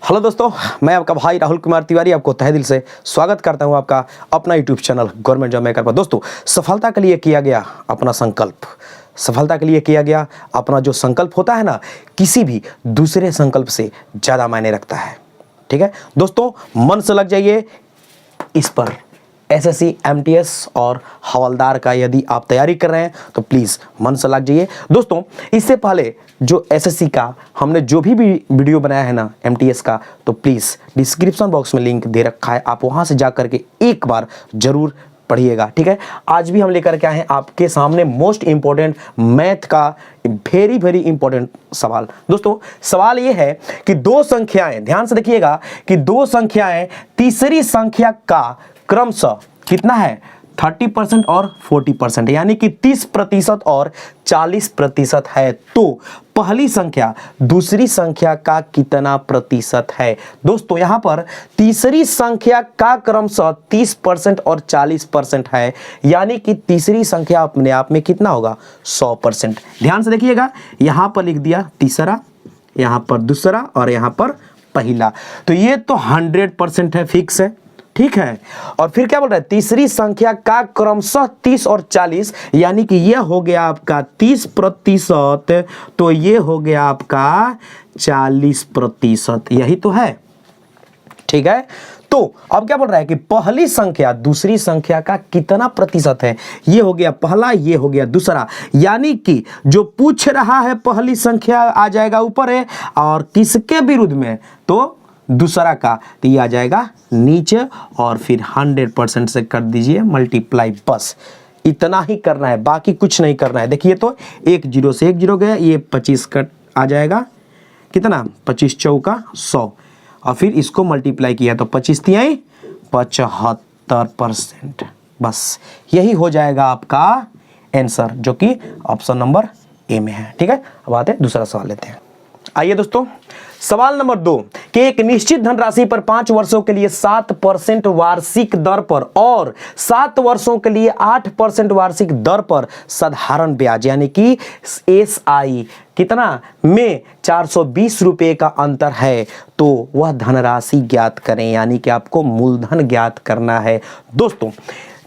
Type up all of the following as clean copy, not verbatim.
Hello दोस्तों, मैं आपका भाई राहुल कुमार तिवारी आपको तहे दिल से स्वागत करता हूं आपका अपना YouTube channel government job maker पर। दोस्तों, सफलता के लिए किया गया अपना संकल्प, सफलता के लिए किया गया अपना जो संकल्प होता है ना, किसी भी दूसरे संकल्प से ज़्यादा मायने रखता है। ठीक है दोस्तों, मन से लग जाइए इस पर। एसएससी, एमटीएस और हवलदार का यदि आप तैयारी कर रहे हैं तो प्लीज़ मन से लग जाइए। दोस्तों, इससे पहले जो एसएससी का हमने जो भी वीडियो बनाया है ना एमटीएस का, तो प्लीज़ डिस्क्रिप्शन बॉक्स में लिंक दे रखा है, आप वहां से जा करके एक बार जरूर पढ़िएगा। ठीक है, आज भी हम लेकर के आए हैं आपके सामने मोस्ट इंपॉर्टेंट मैथ का वेरी इंपॉर्टेंट सवाल। दोस्तों, सवाल ये है कि दो संख्याएं, ध्यान से देखिएगा कि दो संख्याएं तीसरी संख्या का क्रमशः कितना है 30% और 40%, यानी कि 30% और 40% है, तो पहली संख्या दूसरी संख्या का कितना प्रतिशत है। दोस्तों, यहां पर तीसरी संख्या का क्रमशः 30% और 40% है, यानी कि तीसरी संख्या अपने आप में कितना होगा 100%। ध्यान से देखिएगा, यहां पर लिख दिया तीसरा, यहां पर दूसरा और यहां पर पहला, तो ये तो 100% है, फिक्स है। ठीक है, और फिर क्या बोल रहा है, तीसरी संख्या का क्रमशः 30 और 40, यानी कि यह हो गया आपका 30%, तो ये हो गया आपका 40%, यही तो है। ठीक है, तो अब क्या बोल रहा है कि पहली संख्या दूसरी संख्या का कितना प्रतिशत है। ये हो गया पहला, ये हो गया दूसरा, यानी कि जो पूछ रहा है पहली संख्या आ जाएगा ऊपर है, और किसके विरुद्ध में, तो दूसरा का, तो ये आ जाएगा नीचे, और फिर 100% से कर दीजिए मल्टीप्लाई। बस इतना ही करना है, बाकी कुछ नहीं करना है। देखिए तो एक जीरो से एक जीरो गया, ये 25 कट आ जाएगा, कितना 25 चौका 100, और फिर इसको मल्टीप्लाई किया तो 25 तिहाई 75%। बस यही हो जाएगा आपका आंसर, जो कि ऑप्शन नंबर ए में है। ठीक है, अब आते हैं दूसरा सवाल लेते हैं। आइए दोस्तों, सवाल नंबर 2 कि एक निश्चित धनराशि पर 5 वर्षों के लिए 7% वार्षिक दर पर और 7 वर्षों के लिए 8% वार्षिक दर पर साधारण ब्याज, यानी कि एसआई कितना में 420 रुपए का अंतर है, तो वह धनराशि ज्ञात करें, यानी कि आपको मूलधन ज्ञात करना है। दोस्तों,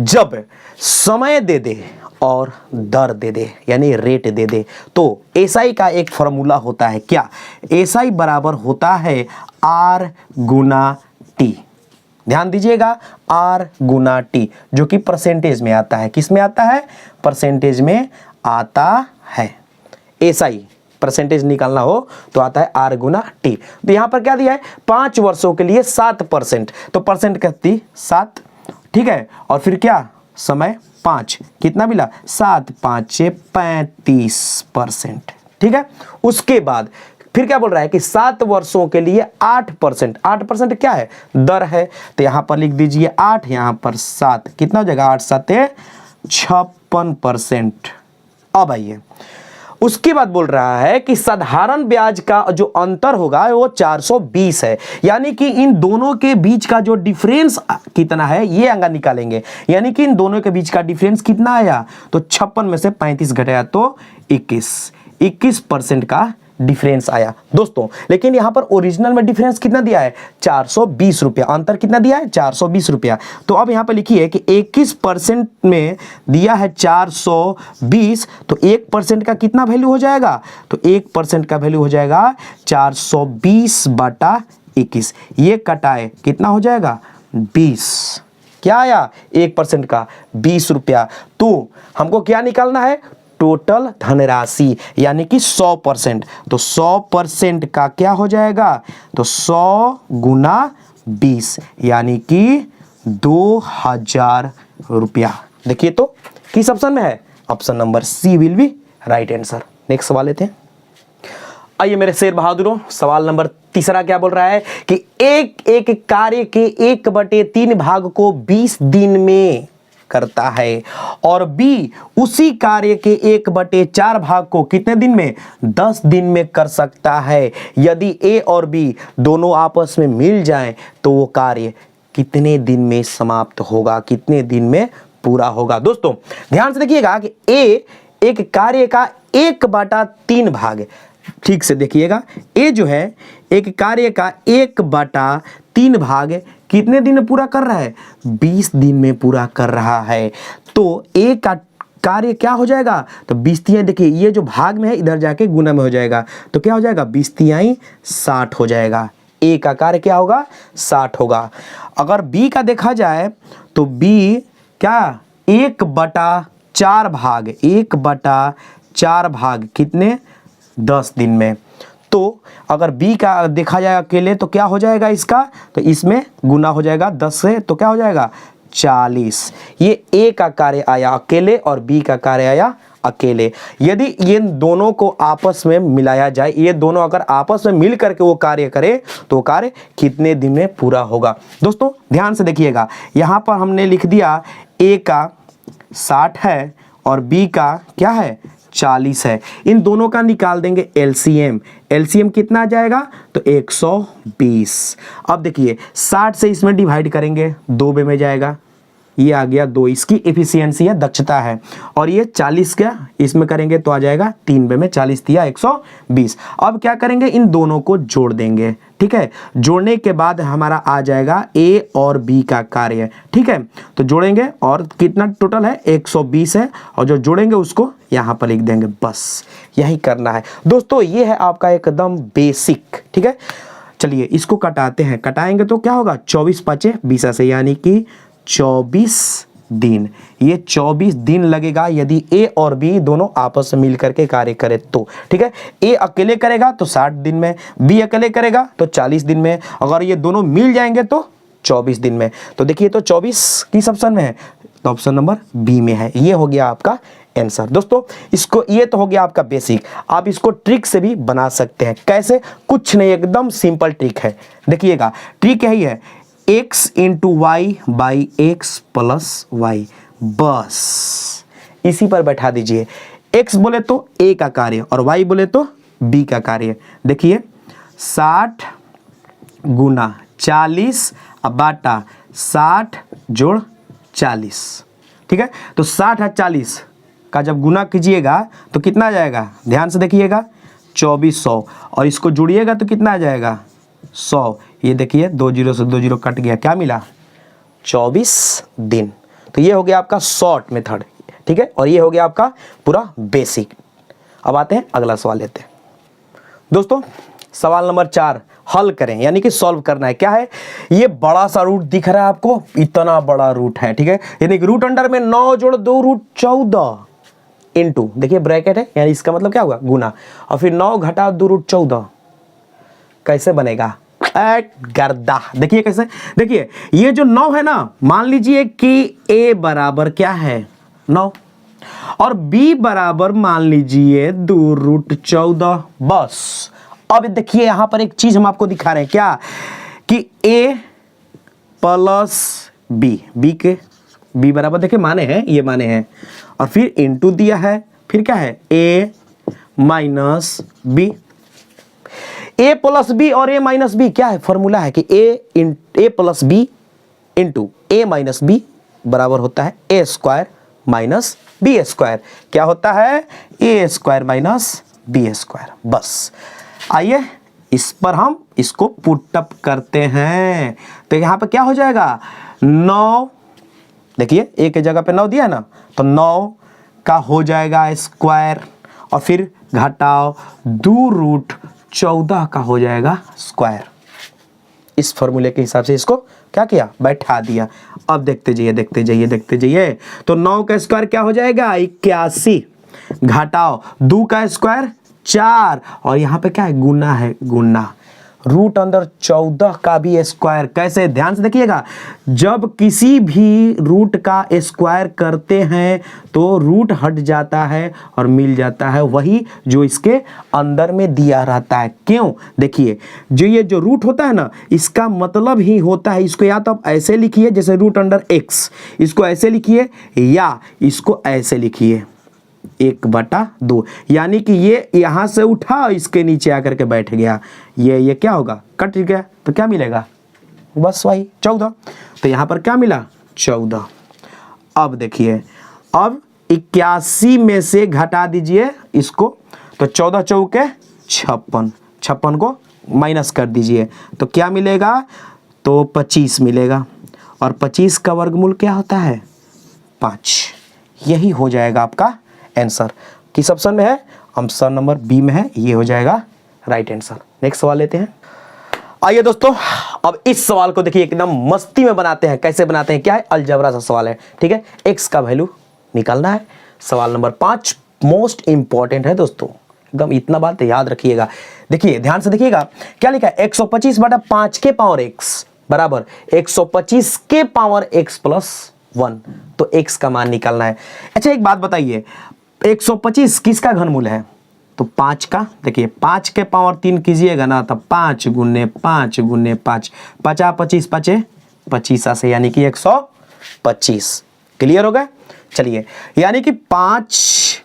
जब समय दे दे और दर दे दे, यानी रेट दे दे, तो एसआई का एक फॉर्मूला होता है, क्या, एसआई बराबर होता है आर गुना टी। ध्यान दीजिएगा, आर गुना टी, जो कि परसेंटेज में आता है। किस में आता है, परसेंटेज में आता है। एसआई परसेंटेज निकालना हो तो आता है आर गुना टी। तो यहां पर क्या दिया है, 5 वर्षों के लिए 7%, तो परसेंट कहती 7। ठीक है, और फिर क्या, समय 5, कितना मिला 7 5 35%। ठीक है, उसके बाद फिर क्या बोल रहा है कि 7 वर्षों के लिए 8%, 8% क्या है, दर है, तो यहां पर लिख दीजिए 8, यहां पर 7, कितना हो जाएगा 8 7 56%। अब आइए, उसके बाद बोल रहा है कि साधारण ब्याज का जो अंतर होगा वो 420 है, यानी कि इन दोनों के बीच का जो डिफरेंस कितना है, ये अंगा निकालेंगे, यानी कि इन दोनों के बीच का डिफरेंस कितना आया, तो 56 में से 35 घटाया तो 21% का डिफरेंस आया। दोस्तों, लेकिन यहां पर ओरिजिनल में डिफरेंस कितना दिया है, 420 रुपया, अंतर कितना दिया है 420 रुपया। तो अब यहां पर लिखिए कि 21% में दिया है 420, तो 1% का कितना वैल्यू हो जाएगा, तो 1% का वैल्यू हो जाएगा 420/21, ये कटाए कितना हो जाएगा 20, क्या आया 1% का 20 रुपया। तो हमको क्या निकालना है, टोटल धनराशि, यानी कि 100%, तो 100% का क्या हो जाएगा, तो 100 गुना 20, यानी कि 2000 रुपया। देखिए तो किस ऑप्शन में है, option number C will be right answer. Next सवाल लेते हैं। आइए मेरे शेर बहादुरों, सवाल नंबर तीसरा क्या बोल रहा है कि एक कार्य के 1/3 भाग को 20 दिन में करता है, और बी उसी कार्य के 1/4 भाग को कितने दिन में, 10 दिन में कर सकता है। यदि ए और बी दोनों आपस में मिल जाएं तो वो कार्य कितने दिन में समाप्त होगा, कितने दिन में पूरा होगा। दोस्तों, ध्यान से देखिएगा कि ए एक कार्य का 1/3 भाग, ठीक से देखिएगा, ए जो है एक कार्य का 1/3 भाग कितने दिन में पूरा कर रहा है? 20 दिन में पूरा कर रहा है। तो ए का कार्य क्या हो जाएगा? तो 20 तिहाई, देखिए ये जो भाग में है इधर जाके गुना में हो जाएगा, तो क्या हो जाएगा? 20 तिहाई 60 हो जाएगा। ए का कार्य क्या होगा? 60 होगा। अगर बी का देखा जाए तो बी क्या 1/4 भाग, 1/4 भाग कितने? 10 दिन में। तो अगर बी का देखा जाए अकेले तो क्या हो जाएगा इसका? तो इसमें गुना हो जाएगा 10 से, तो क्या हो जाएगा? 40। ये ए का कार्य आया अकेले और बी का कार्य आया अकेले। यदि ये दोनों को आपस में मिलाया जाए, ये दोनों अगर आपस में मिल करके वो कार्य करे तो कार्य कितने दिन में पूरा होगा? दोस्तों ध्यान से देखिएगा, यहाँ पर हमने लिख दिया ए का 60 है और बी का क्या है? 40 है। इन दोनों का निकाल देंगे एलसीएम। एलसीएम कितना आ जाएगा? तो 120। अब देखिए 60 से इसमें डिवाइड करेंगे, 2 में जाएगा, ये आ गया 2, इसकी एफिशिएंसी है, दक्षता है। और ये 40 क्या इसमें करेंगे तो आ जाएगा 3 में, 40 दिया 120। अब क्या करेंगे? इन दोनों को जोड़ देंगे, ठीक है। जोड़ने के बाद हमारा आ जाएगा ए और बी का कार्य, ठीक है। तो जोड़ेंगे और कितना टोटल है? 120 है, और जो जोड़ेंगे उसको यहाँ पर लिख देंगे, बस यही करना है दोस्तों। ये है आपका एकदम बेसिक, ठीक है। चलिए इसको कटाते हैं, कटाएंगे तो क्या होगा? 24 5 20 से, यानी कि 24 दिन। ये 24 दिन लगेगा यदि ए और बी दोनों आपस में मिल करके कार्य करे तो, ठीक है। ए अकेले करेगा तो 60 दिन में, बी अकेले करेगा तो 40 दिन में, अगर ये दोनों मिल जाएंगे तो 24 दिन में। तो देखिए, तो 24 किस ऑप्शन में है? तो ऑप्शन नंबर बी में है। ये हो गया आपका आंसर। दोस्तों इसको, ये तो हो गया आपका बेसिक। आप इसको ट्रिक से भी बना सकते हैं। कैसे? कुछ नहीं, एकदम सिंपल ट्रिक है। देखिएगा, ट्रिक यही है, x into Y by X plus Y, बस इसी पर बैठा दीजिए। x बोले तो a का कार्य और y बोले तो b का कार्य। देखिए 60 गुना 40 अब बाटा 60 जोड़ 40, ठीक है। तो 60 और 40 का जब गुना कीजिएगा तो कितना आ जाएगा? ध्यान से देखिएगा, 2400, और इसको जोड़िएगा तो कितना आ जाएगा? 100। ये देखिए 2 0 से 2 0 कट गया, क्या मिला? 24 दिन। तो ये हो गया आपका शॉर्ट मेथड, ठीक है। और ये हो गया आपका पूरा बेसिक। अब आते हैं अगला सवाल लेते हैं। दोस्तों सवाल नंबर 4 हल करें, यानी कि सॉल्व करना है। क्या है? ये बड़ा सा रूट दिख रहा है आपको, इतना बड़ा रूट है, ठीक है। यानी कि रूट अंडर में 9 जोड़ 2 रूट 14 इंटू, देखिए ब्रैकेट है, यानी इसका मतलब क्या होगा? गुना, और फिर 9 घटा 2 रूट 14। कैसे बनेगा? गर्दा। देखिए कैसे, देखिए ये जो 9 है ना, मान लीजिए कि a बराबर क्या है? 9, और b बराबर मान लीजिए 2 रूट 14, बस। अब देखिए यहां पर एक चीज हम आपको दिखा रहे हैं, क्या? कि a प्लस b b बराबर देखिए माने हैं, ये माने हैं, और फिर इनटू दिया है, फिर क्या है? a minus b। a plus B और a माइनस बी क्या है? फॉर्मूला है कि a plus B into a minus B बराबर होता है a square minus B square. क्या होता है? a square minus B square. बस आइए इस पर हम इसको पुट अप करते हैं। तो यहाँ पे क्या हो जाएगा? 9, देखिए a के जगह पे 9 दिया है ना, तो 9 का हो जाएगा स्क्वायर, और फिर घटाओ 2 रूट 14 का हो जाएगा स्क्वायर। इस फॉर्मूले के हिसाब से इसको क्या किया? बैठा दिया। अब देखते जाइए, देखते जाइए, देखते जाइए। तो 9 का स्क्वायर क्या हो जाएगा? 81, घटाओ 2 का स्क्वायर 4, और यहाँ पे क्या है? गुना है, गुना रूट अंदर 14 का भी स्क्वायर। कैसे? ध्यान से देखिएगा, जब किसी भी रूट का स्क्वायर करते हैं तो रूट हट जाता है और मिल जाता है वही जो इसके अंदर में दिया रहता है। क्यों? देखिए जो ये जो रूट होता है ना, इसका मतलब ही होता है, इसको या तो आप ऐसे लिखिए जैसे रूट अंडर x, इसको ऐसे लिखिए या इसको ऐसे लिखिए 1/2, यानी कि ये यहां से उठा इसके नीचे आकर के बैठ गया, ये क्या होगा? कट गया, तो क्या मिलेगा? बस वही 14। तो यहां पर क्या मिला? 14। अब देखिए, अब 81 में से घटा दीजिए इसको, तो 14 चौके 56, 56 को माइनस कर दीजिए तो क्या मिलेगा, तो 25 मिलेगा, और 25 का वर्गमूल क्या होता है, 5। यही हो जाएगा आपका आंसर। किस ऑप्शन में है, ऑप्शन नंबर बी में है, ये हो जाएगा राइट आंसर। नेक्स्ट सवाल लेते हैं। आइए दोस्तों, अब इस सवाल को देखिए एकदम मस्ती में बनाते हैं। कैसे बनाते हैं, क्या है, अलजेब्रा सा सवाल है, ठीक है। एक्स का वैल्यू निकालना है। सवाल नंबर 5 मोस्ट इंपॉर्टेंट है दोस्तों, एकदम इतना बात याद रखिएगा। देखिए ध्यान से देखिएगा, क्या लिखा है, 125 बटा 5 के पावर x बराबर 125 के पावर x प्लस 1। तो x का मान निकालना है। अच्छा एक बात बताइए, 125 किसका घनमूल है, तो 5 का। देखिए 5 के पावर 3 कीजिएगा ना, तो 5 गुने 5 गुने 5, 50 25 5 25 से, यानी कि 125। क्लियर हो गया। चलिए, यानी कि 5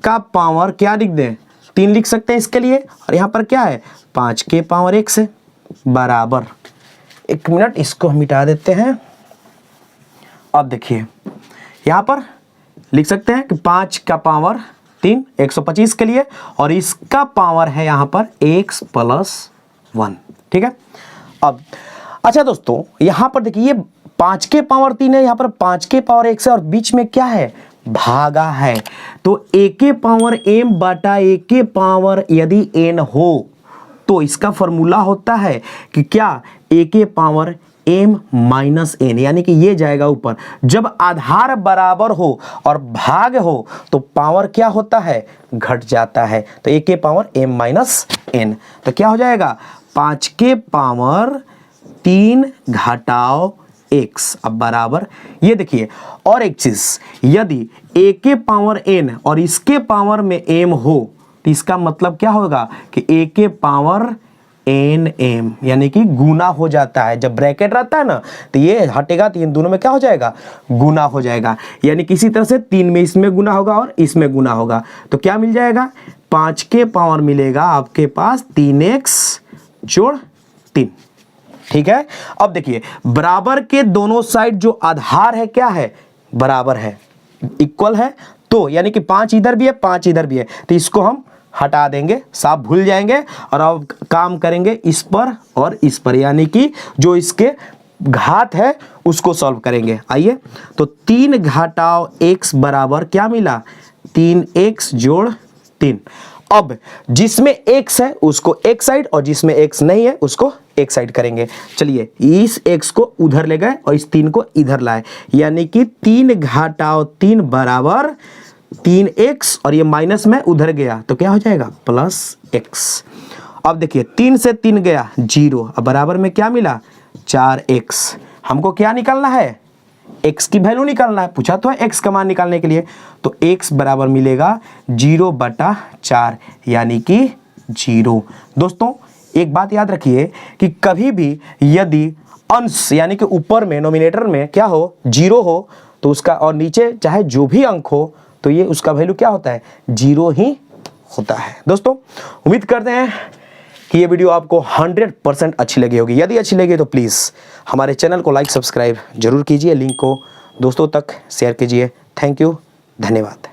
का पावर क्या लिख दें, 3 लिख सकते हैं इसके लिए, और यहाँ पर क्या है, 5 के पावर 1 से बराबर, 1 मिनट इसको हम मिटा देते हैं। अब देखिए यहाँ पर लिख सकते हैं कि 5 का पावर 3 125 के लिए, और इसका पावर है यहाँ पर x प्लस 1, ठीक है। अब अच्छा दोस्तों, यहाँ पर देखिए 5 के पावर 3 है, यहाँ पर 5 के पावर 1 है, और बीच में क्या है, भागा है। तो a के पावर m बटा a के पावर यदि n हो तो इसका फॉर्मूला होता है कि क्या, a के पावर m माइनस n, यानी कि ये जाएगा ऊपर। जब आधार बराबर हो और भाग हो तो पावर क्या होता है, घट जाता है। तो a के पावर m माइनस n, तो क्या हो जाएगा, 5 के पावर 3 घटाओ x, अब बराबर, ये देखिए। और एक चीज, यदि a के पावर n और इसके पावर में m हो तो इसका मतलब क्या होगा कि a के पावर एन एम, यानी कि गुना हो जाता है। जब ब्रैकेट रहता है ना तो ये हटेगा, तो इन दोनों में क्या हो जाएगा, गुना हो जाएगा। यानी किसी तरह से 3 में इसमें गुना होगा और इसमें गुना होगा, तो क्या मिल जाएगा, 5 के पावर मिलेगा आपके पास 3x जोड़ 3, ठीक है। अब देखिए बराबर के दोनों साइड जो आधार है क्या है, बराबर है, इक्वल है। तो यानी कि 5 इधर भी है 5 इधर भी है, तो इसको हम हटा देंगे, साफ भूल जाएंगे, और अब काम करेंगे इस पर और इस पर, यानी कि जो इसके घात है उसको सॉल्व करेंगे। आइए, तो 3 घटाओ x बराबर क्या मिला, 3x जोड़ 3। अब जिसमें x है उसको एक साइड, और जिसमें x नहीं है उसको एक साइड करेंगे। चलिए, इस x को उधर ले गए और इस 3 को इधर लाए, यानी कि 3 घटाओ 3 बराबर 3x, और ये माइनस में उधर गया तो क्या हो जाएगा, प्लस x। अब देखिए 3 से 3 गया 0, अब बराबर में क्या मिला, 4x। हमको क्या निकालना है, x की वैल्यू निकालना है, पूछा तो है x का मान निकालने के लिए। तो x बराबर मिलेगा 0/4, यानी कि 0। दोस्तों एक बात याद रखिए कि कभी भी यदि अंश यानी कि ऊपर में नोमिनेटर में क्या हो, 0 हो, तो उसका, और नीचे चाहे जो भी अंक हो, तो ये उसका वैल्यू क्या होता है, 0 ही होता है। दोस्तों उम्मीद करते हैं कि ये वीडियो आपको 100% अच्छी लगी होगी। यदि अच्छी लगी तो प्लीज़ हमारे चैनल को लाइक सब्सक्राइब जरूर कीजिए, लिंक को दोस्तों तक शेयर कीजिए। थैंक यू, धन्यवाद।